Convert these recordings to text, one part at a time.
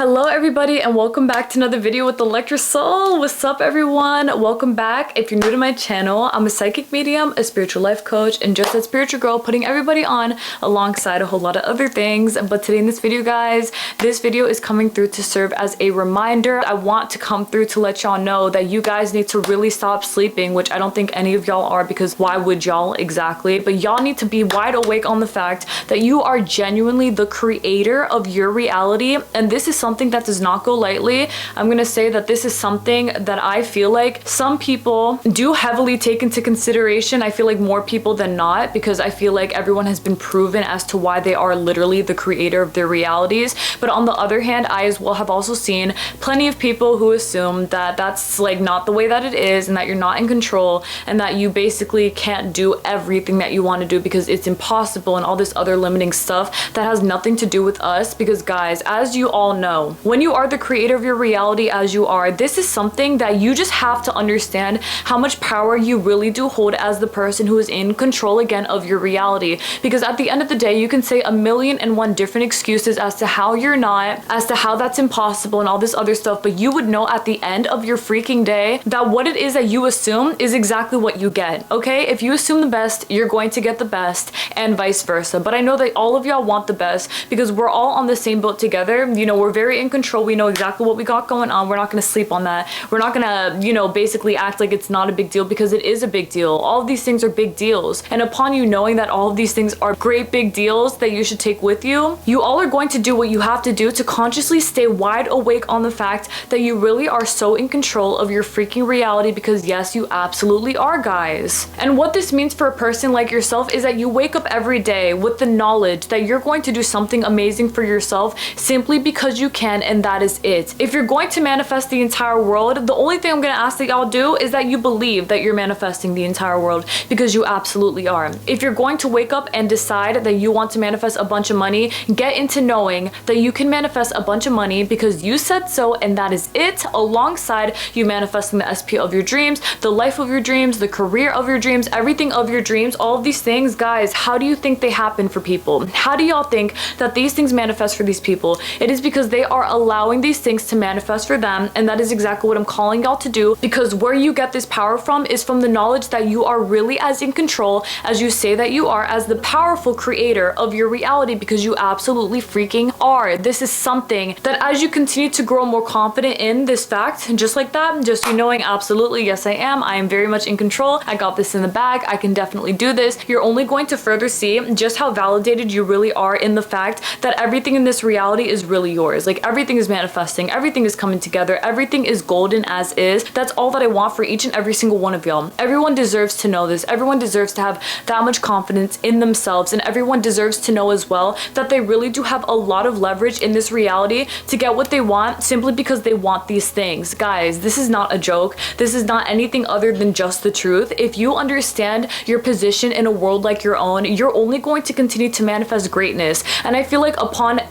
Hello everybody and welcome back to another video with Electrosoul. What's up everyone? Welcome back. If you're new to my channel, I'm a psychic medium, a spiritual life coach, and just that spiritual girl putting everybody on alongside a whole lot of other things. But today in this video, guys, this video is coming through to serve as a reminder. I want to come through to let y'all know that you guys need to really stop sleeping, which I don't think any of y'all are, because why would y'all exactly? But y'all need to be wide awake on the fact that you are genuinely the creator of your reality, and this is something that does not go lightly. I'm gonna say that this is something that I feel like some people do heavily take into consideration. I feel like more people than not, because I feel like everyone has been proven as to why they are literally the creator of their realities. But on the other hand, I as well have also seen plenty of people who assume that that's like not the way that it is, and that you're not in control, and that you basically can't do everything that you want to do because it's impossible, and all this other limiting stuff that has nothing to do with us. Because guys, as you all know, when you are the creator of your reality as you are, this is something that you just have to understand how much power you really do hold as the person who is in control again of your reality. Because at the end of the day, you can say 1,000,001 different excuses as to how you're not, as to how that's impossible and all this other stuff, but you would know at the end of your freaking day that what it is that you assume is exactly what you get, okay? If you assume the best, you're going to get the best, and vice versa. But I know that all of y'all want the best because we're all on the same boat together. You know, we're very in control. We know exactly what we got going on. We're not going to sleep on that. We're not going to, you know, basically act like it's not a big deal, because it is a big deal. All of these things are big deals. And upon you knowing that all of these things are great big deals that you should take with you, you all are going to do what you have to do to consciously stay wide awake on the fact that you really are so in control of your freaking reality, because yes, you absolutely are, guys. And what this means for a person like yourself is that you wake up every day with the knowledge that you're going to do something amazing for yourself simply because you can, and that is it. If you're going to manifest the entire world, the only thing I'm going to ask that y'all do is that you believe that you're manifesting the entire world, because you absolutely are. If you're going to wake up and decide that you want to manifest a bunch of money, get into knowing that you can manifest a bunch of money because you said so, and that is it, alongside you manifesting the SP of your dreams, the life of your dreams, the career of your dreams, everything of your dreams. All of these things, guys, how do you think they happen for people? How do y'all think that these things manifest for these people? It is because they are allowing these things to manifest for them, and that is exactly what I'm calling y'all to do, because where you get this power from is from the knowledge that you are really as in control as you say that you are, as the powerful creator of your reality, because you absolutely freaking are. This is something that as you continue to grow more confident in this fact, and just like that, just you knowing absolutely, yes, I am very much in control, I got this in the bag, I can definitely do this, you're only going to further see just how validated you really are in the fact that everything in this reality is really yours. Like, everything is manifesting, everything is coming together, everything is golden as is. That's all that I want for each and every single one of y'all. Everyone deserves to know this. Everyone deserves to have that much confidence in themselves, and everyone deserves to know as well that they really do have a lot of leverage in this reality to get what they want, simply because they want these things. Guys, this is not a joke. This is not anything other than just the truth. If you understand your position in a world like your own, you're only going to continue to manifest greatness. And I feel like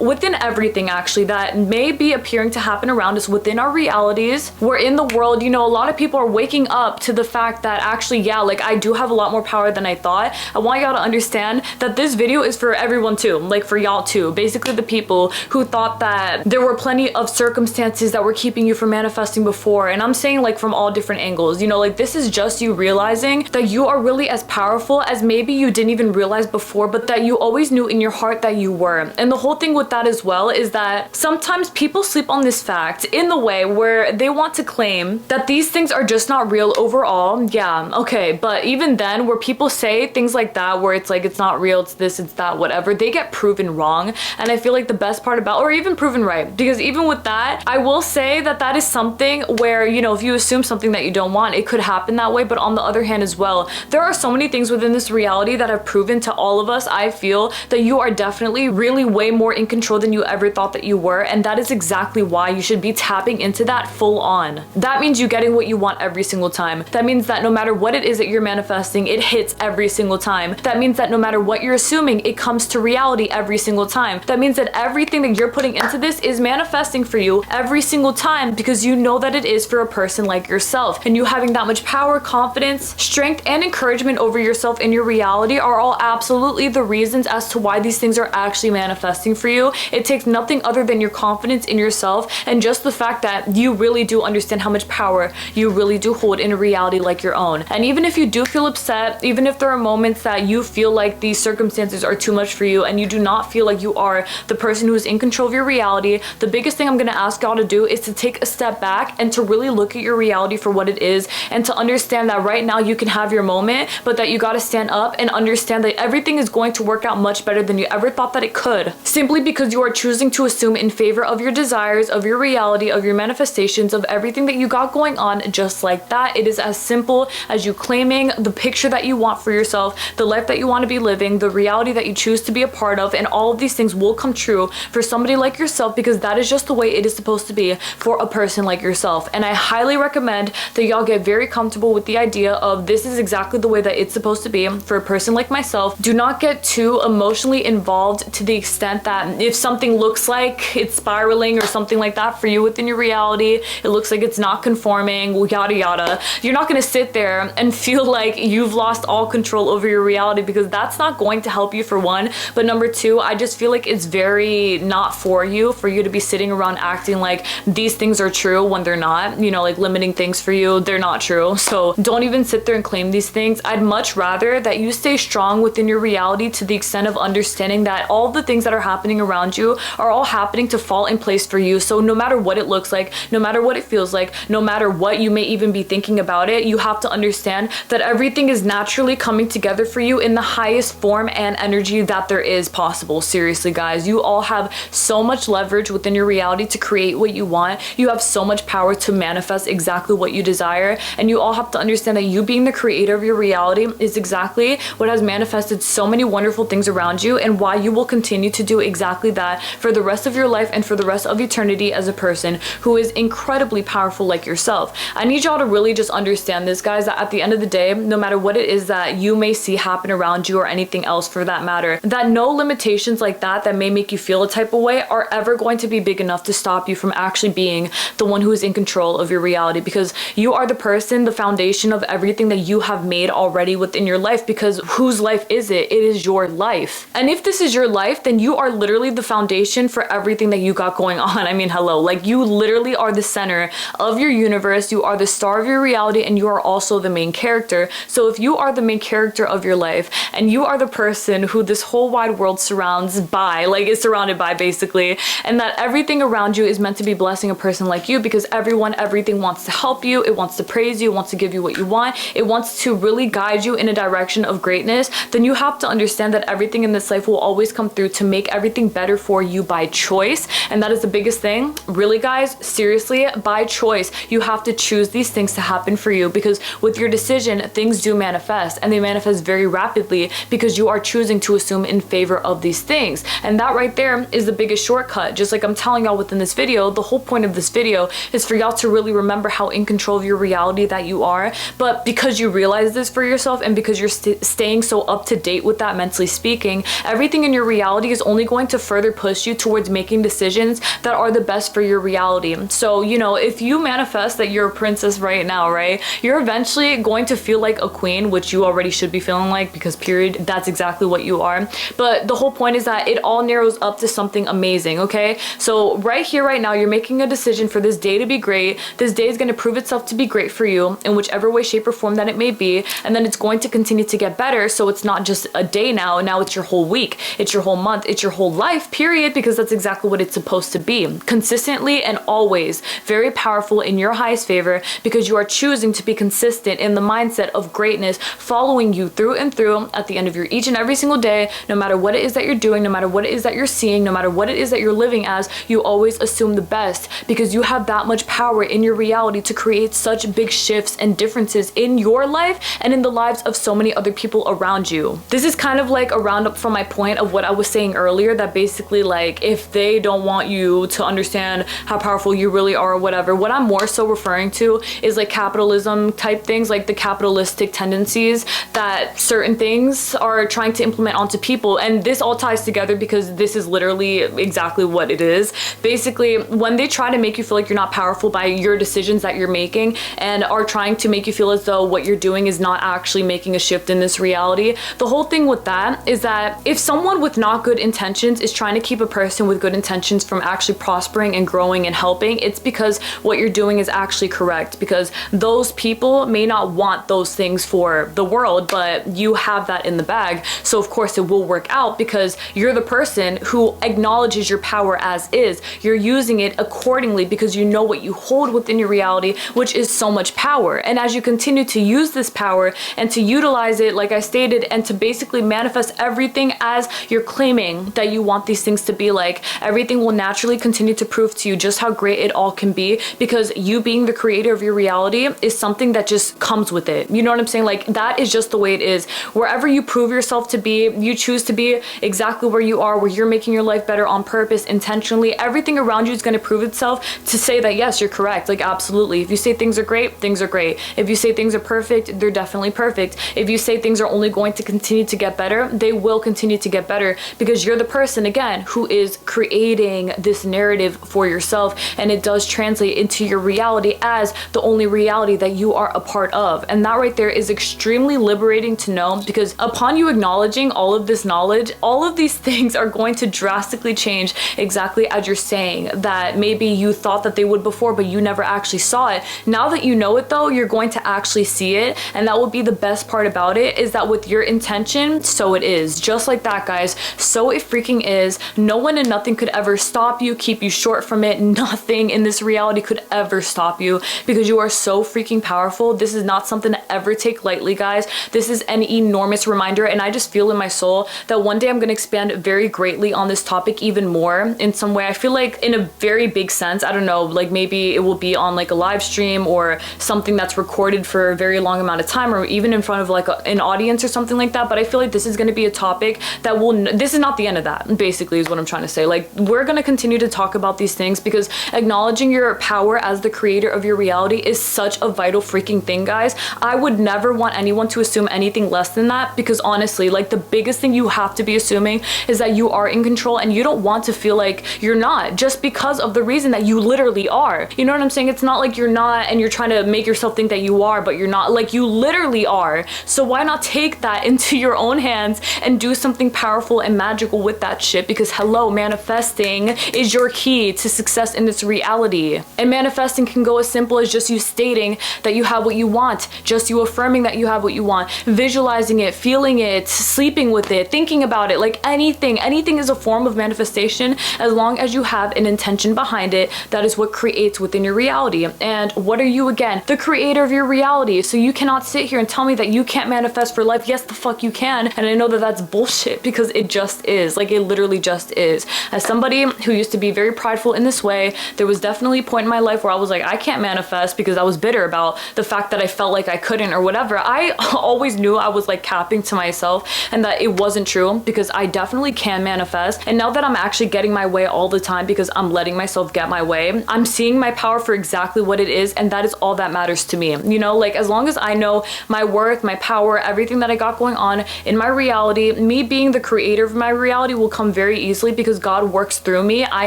within everything actually that may be appearing to happen around us, within our realities, we're in the world, you know, a lot of people are waking up to the fact that actually, yeah, like, I do have a lot more power than I thought. I want y'all to understand that this video is for everyone too, like for y'all too. Basically the people who thought that there were plenty of circumstances that were keeping you from manifesting before. And I'm saying, like, from all different angles, you know, like, this is just you realizing that you are really as powerful as maybe you didn't even realize before, but that you always knew in your heart that you were. And the whole thing with that as well is that sometimes people sleep on this fact in the way where they want to claim that these things are just not real overall. Yeah, okay, but even then, where people say things like that, where it's like, it's not real, it's this, it's that, whatever, they get proven wrong. And I feel like the best part about, or even proven right, because even with that, I will say that that is something where, you know, if you assume something that you don't want, it could happen that way. But on the other hand as well, there are so many things within this reality that have proven to all of us, I feel, that you are definitely really way more in control than you ever thought that you were. And that is exactly why you should be tapping into that full on. That means you getting what you want every single time. That means that no matter what it is that you're manifesting, it hits every single time. That means that no matter what you're assuming, it comes to reality every single time. That means that everything that you're putting into this is manifesting for you every single time, because you know that it is for a person like yourself. And you having that much power, confidence, strength, and encouragement over yourself in your reality are all absolutely the reasons as to why these things are actually manifesting for you. It takes nothing other than your confidence in yourself, and just the fact that you really do understand how much power you really do hold in a reality like your own. And even if you do feel upset, even if there are moments that you feel like these circumstances are too much for you and you do not feel like you are the person who is in control of your reality, the biggest thing I'm gonna ask y'all to do is to take a step back and to really look at your reality for what it is, and to understand that right now you can have your moment, but that you gotta stand up and understand that everything is going to work out much better than you ever thought that it could, simply because you are choosing to assume in favor of your desires, of your reality, of your manifestations, of everything that you got going on. Just like that, it is as simple as you claiming the picture that you want for yourself, the life that you want to be living, the reality that you choose to be a part of, and all of these things will come true for somebody like yourself, because that is just the way it is supposed to be for a person like yourself. And I highly recommend that y'all get very comfortable with the idea of this is exactly the way that it's supposed to be for a person like myself. Do not get too emotionally involved to the extent that if something looks like it's spiraling or something like that for you within your reality, it looks like it's not conforming, yada yada, you're not going to sit there and feel like you've lost all control over your reality, because that's not going to help you, for one. But number two, I just feel like it's very not for you to be sitting around acting like these things are true when they're not, you know, like limiting things for you, they're not true. So don't even sit there and claim these things. I'd much rather that you stay strong within your reality to the extent of understanding that all the things that are happening around you are all happening to fall in place for you. So no matter what it looks like, no matter what it feels like, no matter what you may even be thinking about it, you have to understand that everything is naturally coming together for you in the highest form and energy that there is possible. Seriously, guys, you all have so much leverage within your reality to create what you want. You have so much power to manifest exactly what you desire, and you all have to understand that you being the creator of your reality is exactly what has manifested so many wonderful things around you, and why you will continue to do exactly that for the rest of your life and for the rest of eternity as a person who is incredibly powerful like yourself. I need y'all to really just understand this, guys, that at the end of the day, no matter what it is that you may see happen around you, or anything else for that matter, that no limitations like that may make you feel a type of way are ever going to be big enough to stop you from actually being the one who is in control of your reality, because you are the person, the foundation of everything that you have made already within your life. Because whose life is it? It is your life. And if this is your life, then you are literally the foundation for everything that you got going on. I mean, hello, like you literally are the center of your universe, you are the star of your reality, and you are also the main character. So if you are the main character of your life, and you are the person who this whole wide world surrounds by, like is surrounded by basically, and that everything around you is meant to be blessing a person like you, because everything wants to help you, it wants to praise you, it wants to give you what you want, it wants to really guide you in a direction of greatness, then you have to understand that everything in this life will always come through to make everything better for you by choice. And that is the biggest thing, really, guys, seriously, by choice. You have to choose these things to happen for you, because with your decision, things do manifest, and they manifest very rapidly because you are choosing to assume in favor of these things. And that right there is the biggest shortcut. Just like I'm telling y'all within this video, the whole point of this video is for y'all to really remember how in control of your reality that you are. But because you realize this for yourself, and because you're staying so up to date with that, mentally speaking, everything in your reality is only going to further push you towards making decisions that are the best for your reality. So, you know, if you manifest that you're a princess right now, right, you're eventually going to feel like a queen, which you already should be feeling like, because period, that's exactly what you are. But the whole point is that it all narrows up to something amazing, okay? So right here, right now, you're making a decision for this day to be great. This day is going to prove itself to be great for you in whichever way, shape, or form that it may be, and then it's going to continue to get better. So it's not just a day now it's your whole week, it's your whole month, it's your whole life, period, because that's exactly what it's supposed to be. Consistently and always very powerful in your highest favor, because you are choosing to be consistent in the mindset of greatness following you through and through at the end of your each and every single day. No matter what it is that you're doing, no matter what it is that you're seeing, no matter what it is that you're living as, you always assume the best, because you have that much power in your reality to create such big shifts and differences in your life and in the lives of so many other people around you. This is kind of like a roundup from my point of what I was saying earlier, that basically, like, if they don't want you to understand how powerful you really are or whatever, what I'm more so referring to is like capitalism type things, like the capitalistic tendencies that certain things are trying to implement onto people. And this all ties together because this is literally exactly what it is. Basically, when they try to make you feel like you're not powerful by your decisions that you're making, and are trying to make you feel as though what you're doing is not actually making a shift in this reality, the whole thing with that is that if someone with not good intentions is trying to keep a person with good intentions connections from actually prospering and growing and helping, it's because what you're doing is actually correct, because those people may not want those things for the world, but you have that in the bag. So of course it will work out because you're the person who acknowledges your power as is. You're using it accordingly because you know what you hold within your reality, which is so much power. And as you continue to use this power and to utilize it, like I stated, and to basically manifest everything as you're claiming that you want these things to be like, everything will naturally continue to prove to you just how great it all can be, because you being the creator of your reality is something that just comes with it. You know what I'm saying? Like, that is just the way it is. Wherever you prove yourself to be, you choose to be exactly where you are, where you're making your life better on purpose, intentionally, everything around you is going to prove itself to say that yes, you're correct. Like, absolutely. If you say things are great, things are great. If you say things are perfect, they're definitely perfect. If you say things are only going to continue to get better, they will continue to get better, because you're the person, again, who is creating this narrative for yourself, and it does translate into your reality as the only reality that you are a part of. And that right there is extremely liberating to know, because upon you acknowledging all of this knowledge, all of these things are going to drastically change exactly as you're saying that maybe you thought that they would before, but you never actually saw it. Now that you know it though, you're going to actually see it, and that will be the best part about it, is that with your intention, so it is. Just like that, guys. So it freaking is. No one and nothing could ever stop you, keep you short from it. Nothing in this reality could ever stop you, because you are so freaking powerful. This is not something to ever take lightly, guys. This is an enormous reminder, and I just feel in my soul that one day I'm going to expand very greatly on this topic even more in some way. I feel like in a very big sense, I don't know, like maybe it will be on like a live stream or something that's recorded for a very long amount of time, or even in front of like an audience or something like that. But I feel like this is going to be a topic that will, this is not the end of that, basically, is what I'm trying to say. Like, we're going to continue to talk about these things, because acknowledging your power as the creator of your reality is such a vital freaking thing, guys. I would never want anyone to assume anything less than that, because honestly, like, the biggest thing you have to be assuming is that you are in control, and you don't want to feel like you're not, just because of the reason that you literally are. You know what I'm saying? It's not like you're not and you're trying to make yourself think that you are, but you're not. Like, you literally are. So why not take that into your own hands and do something powerful and magical with that shit? Because hello, manifesting is your key to success in this reality. And manifesting can go as simple as just you stating that you have what you want, just you affirming that you have what you want, visualizing it, feeling it, sleeping with it, thinking about it. Like, anything is a form of manifestation, as long as you have an intention behind it. That is what creates within your reality. And what are you, again? The creator of your reality. So you cannot sit here and tell me that you can't manifest for life. Yes, the fuck you can. And I know that that's bullshit, because it just is. Like, it literally just is. As somebody who used to be very prideful in this way, there was definitely a point in my life where I was like, I can't manifest, because I was bitter about the fact that I felt like I couldn't or whatever. I always knew I was like capping to myself and that it wasn't true, because I definitely can manifest. And now that I'm actually getting my way all the time, because I'm letting myself get my way, I'm seeing my power for exactly what it is, and that is all that matters to me. You know, like, as long as I know my worth, my power, everything that I got going on in my reality, me being the creator of my reality will come very easily, because God works through me. I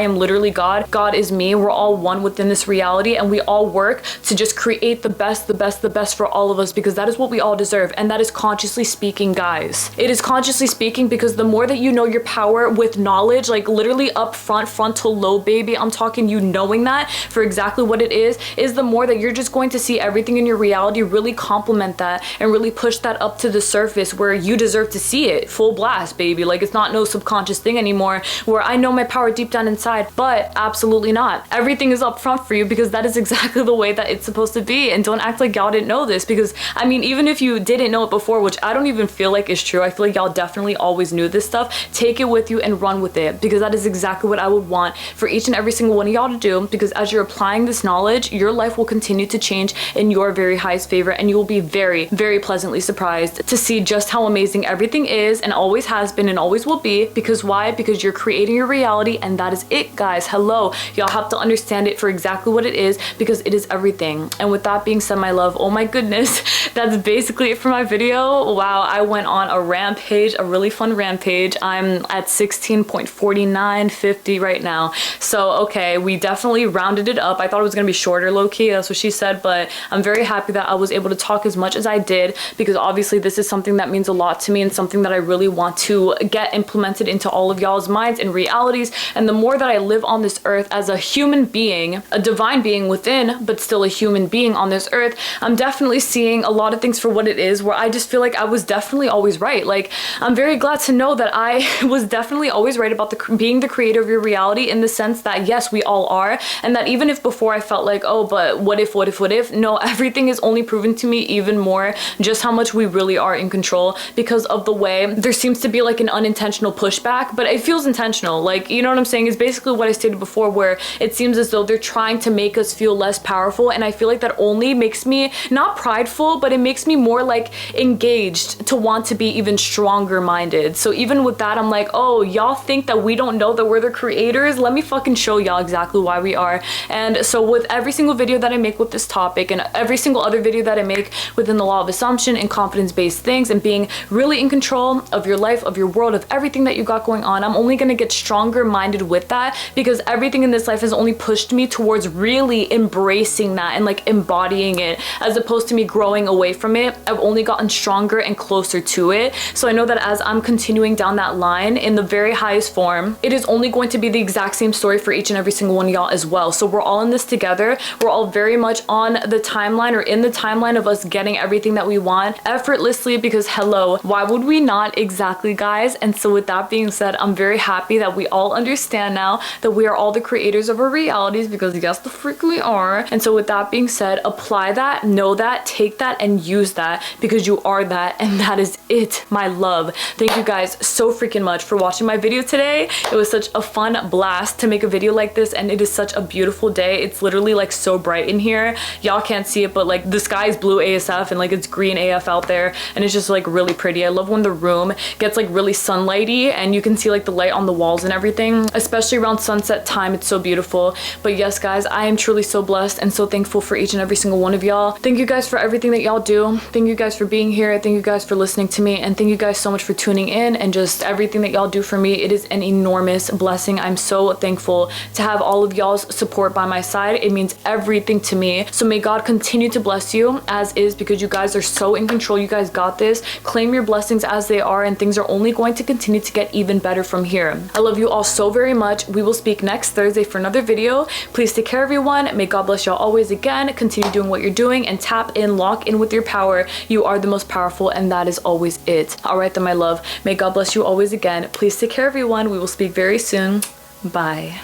am literally God. God is me. We're all one within this reality, and we all work to just create the best, the best, the best for all of us, because that is what we all deserve. And that is consciously speaking, guys. It is consciously speaking, because the more that you know your power with knowledge, like literally up front, frontal lobe, baby, I'm talking you knowing that for exactly what it is the more that you're just going to see everything in your reality really complement that and really push that up to the surface where you deserve to see it full blast, baby. Like, it's not no subconscious thing anymore where I know my power deep down inside, but absolutely not. Everything is up front for you, because that is exactly the way that it's supposed to be. And don't act like y'all didn't know this, because I mean, even if you didn't know it before, which I don't even feel like is true, I feel like y'all definitely always knew this stuff. Take it with you and run with it, because that is exactly what I would want for each and every single one of y'all to do, because as you're applying this knowledge, your life will continue to change in your very highest favor, and you will be very, very pleasantly surprised to see just how amazing everything is and always has been and always will be. Because why? Because you're creating your reality, and that is it, guys. Hello, y'all have to understand it for exactly what it is, because it is everything. And with that being said, my love, oh my goodness, that's basically it for my video. Wow, I went on a rampage, a really fun rampage. I'm at 16.4950 right now. So okay, we definitely rounded it up. I thought it was gonna be shorter, low-key, that's what she said, but I'm very happy that I was able to talk as much as I did, because obviously this is something that means a lot to me, and something that I really want to get implemented into all of y'all's minds and realities and the more that I live on this earth as a human being, a divine being within, but still a human being on this earth, I'm definitely seeing a lot of things for what it is, where I just feel like I was definitely always right. Like, I'm very glad to know that I was definitely always right about being the creator of your reality, in the sense that yes, we all are, and that even if before I felt like, oh, but what if, no, everything is only proven to me even more just how much we really are in control, because of the way there seems to be like an unintentional pushback, but it feels intentional. Like, you know what I'm saying, is basically what I stated before, where it seems as though they're trying to make us feel less powerful, and I feel like that only makes me not prideful, but it makes me more like engaged to want to be even stronger minded. So even with that, I'm like, oh, y'all think that we don't know that we're the creators? Let me fucking show y'all exactly why we are. And so with every single video that I make with this topic, and every single other video that I make within the law of assumption and confidence-based things, and being really in control of your life, of your world, of everything that you got going on, I'm only gonna get stronger minded with that, because everything in this life has only pushed me towards really embracing that and like embodying it, as opposed to me growing away from it. I've only gotten stronger and closer to it. So I know that as I'm continuing down that line in the very highest form, it is only going to be the exact same story for each and every single one of y'all as well. So we're all in this together. We're all very much on the timeline, or in the timeline of us getting everything that we want effortlessly, because hello, why would we not? Exactly, guys. And so with that being said, I'm very happy that we all understand now that we are all the creators of our realities, because yes, the freak we are. And so with that being said, apply that, know that, take that, and use that, because you are that, and that is it, my love. Thank you guys so freaking much for watching my video today. It was such a fun blast to make a video like this, and it is such a beautiful day. It's literally like so bright in here. Y'all can't see it, but like the sky is blue ASF, and like it's green AF out there, and it's just like really pretty. I love when the room gets like really sunlighty and you can see like the light on the walls and everything, especially around sunset time. It's so beautiful. But yes, guys, I am truly so blessed and so thankful for each and every single one of y'all. Thank you guys for everything that y'all do. Thank you guys for being here. Thank you guys for listening to me, and thank you guys so much for tuning in and just everything that y'all do for me. It is an enormous blessing. I'm so thankful to have all of y'all's support by my side. It means everything to me. So may God continue to bless you as is, because you guys are so in control. You guys got this. Claim your blessings as they are, and things are only going to continue to get even better from here. I love you all so very much. We will speak next Thursday for another video. Please take care, everyone. May God bless y'all always again. Continue doing what you're doing, and tap in, lock in with your power. You are the most powerful, and that is always it. All right then, my love. May God bless you always again. Please take care, everyone. We will speak very soon. Bye.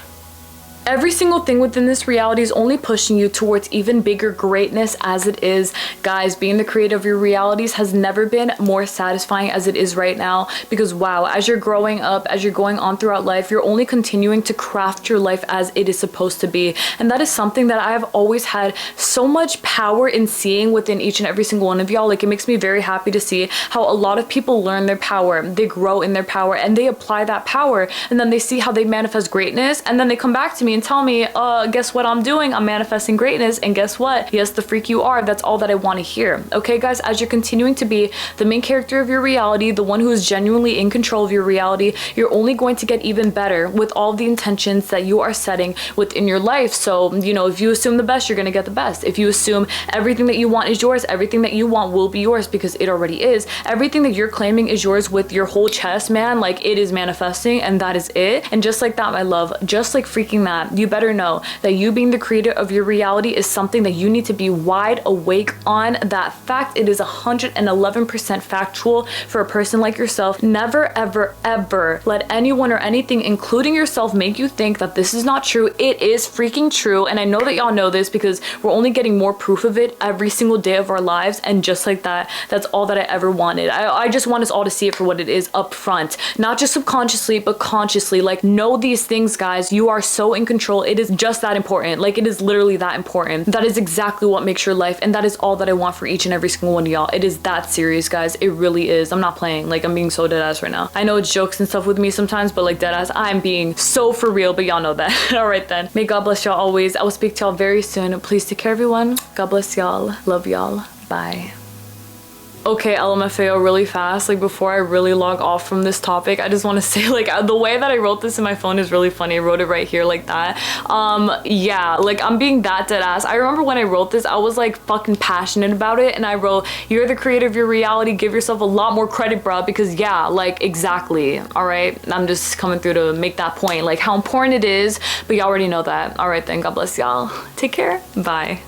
Every single thing within this reality is only pushing you towards even bigger greatness as it is. Guys, being the creator of your realities has never been more satisfying as it is right now, because wow, as you're growing up, as you're going on throughout life, you're only continuing to craft your life as it is supposed to be. And that is something that I have always had so much power in seeing within each and every single one of y'all. Like, it makes me very happy to see how a lot of people learn their power, they grow in their power, and they apply that power, and then they see how they manifest greatness, and then they come back to me and tell me, guess what I'm doing? I'm manifesting greatness. And guess what? Yes, the freak you are. That's all that I want to hear. Okay, guys, as you're continuing to be the main character of your reality, the one who is genuinely in control of your reality, you're only going to get even better with all the intentions that you are setting within your life. So, you know, if you assume the best, you're going to get the best. If you assume everything that you want is yours, everything that you want will be yours, because it already is. Everything that you're claiming is yours with your whole chest, man. Like, it is manifesting, and that is it. And just like that, my love, just like freaking that, you better know that you being the creator of your reality is something that you need to be wide awake on. That fact, it is 111% factual for a person like yourself. Never, ever, ever let anyone or anything, including yourself, make you think that this is not true. It is freaking true. And I know that y'all know this, because we're only getting more proof of it every single day of our lives. And just like that, that's all that I ever wanted. I just want us all to see it for what it is up front, not just subconsciously, but consciously. Like, know these things, guys. You are so in control. It is just that important. Like, it is literally that important. That is exactly what makes your life, and that is all that I want for each and every single one of y'all. It is that serious, guys. It really is. I'm not playing. Like, I'm being so dead ass right now. I know it's jokes and stuff with me sometimes, but like, dead ass, I'm being so for real, but y'all know that. All right then. May God bless y'all always. I will speak to y'all very soon. Please take care, everyone. God bless y'all. Love y'all. Bye. Okay, LMFAO, really fast, like before I really log off from this topic, I just want to say, like, the way that I wrote this in my phone is really funny. I wrote it right here like that. Yeah, like, I'm being that dead ass. I remember when I wrote this, I was like fucking passionate about it, and I wrote, you're the creator of your reality, give yourself a lot more credit, bro, because yeah, like, exactly. All right, I'm just coming through to make that point, like how important it is, but you already know that. All right then, God bless y'all. Take care. Bye.